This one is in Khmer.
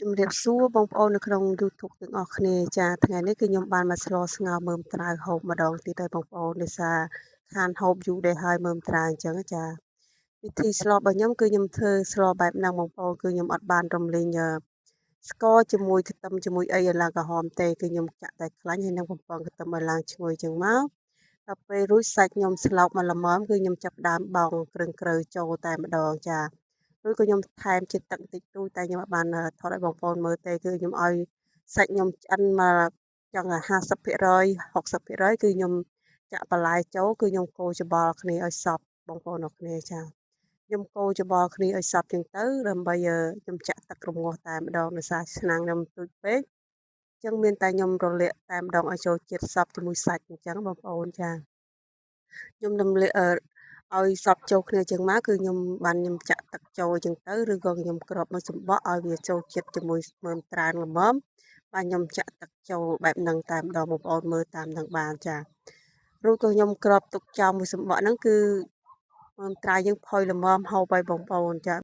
ជំរាបសួរបងប្អូននៅក្នុង YouTube ទាំងអស់គ្នាចាថ្ងៃនេះគឺខ្ញុំបានមកស្លស្ងោរមើមត្រាវហូបម្ដងទៀតហើយបងប្អូនដោយសារខានហូបយូរដែរហើយមើមត្រាវអញ្ចឹងចាវិធីស្លរបស់ខ្ញុំគឺខ្ញុំធ្វើស្លបែបហ្នឹងបងប្អូនគឺខ្ញុំអត់បានរំលីងស្ករជាមួយខ្ទឹមជាមួយអីឲ្យឡើងក្រហមទេគឺខ្ញុំចាក់តែខ្លាញ់ហើយនឹងបំពងខ្ទឹមឲ្យឡើងឈ្ងុយអញ្ចឹងមកដល់ពេលរួចសាច់ខ្ញុំស្លោកមកល្មមគឺខ្ញុំចាប់ផ្ដើមបង់គ្រឿងក្រៅចូលតែម្ដងចាឬក៏ខ្ញុំថែមជាតិទឹកបន្តិចតួចតែខ្ញុំអត់បានថតឲ្យបងប្អូនមើលទេគឺខ្ញុំឲ្យសាច់ខ្ញុំឆ្អិនមកចង់50% 60%គឺខ្ញុំចាក់បន្លែចូលគឺខ្ញុំកូរច្របល់គ្នាឲ្យសព្វបងប្អូនអរគ្នាចាខ្ញុំកូរច្របល់គ្នាឲ្យសព្វចឹងទៅដើម្បីខ្ញុំចាក់ទឹករងាស់តែម្ដងដោយសារឆ្នាំងខ្ញុំទូចពេកចឹងមានតែខ្ញុំរលាកតែម្ដងឲ្យចូលជាតិសព្វជាមួយសាច់អញ្ចឹងបងប្អូនចាខ្ញុំរំលាកឲ្យសព្វចូលគ្នាចឹងមកគឺខ្ញុំចាក់ទឹកចូលចឹងទៅឬក៏ខ្ញុំគ្របមួយសំបកឲ្យវាចូលជាតិជាមួយមើមត្រាវល្មមបាទខ្ញុំចាក់ទឹកចូលបែបហ្នឹងតែម្ដងបងប្អូនមើលតាមហ្នឹងបានចាឬក៏ខ្ញុំគ្របទុកចោលមួយសំបកហ្នឹងគឺមើមត្រាវយើងផុយល្មមហូបហើយបងប្អូនចា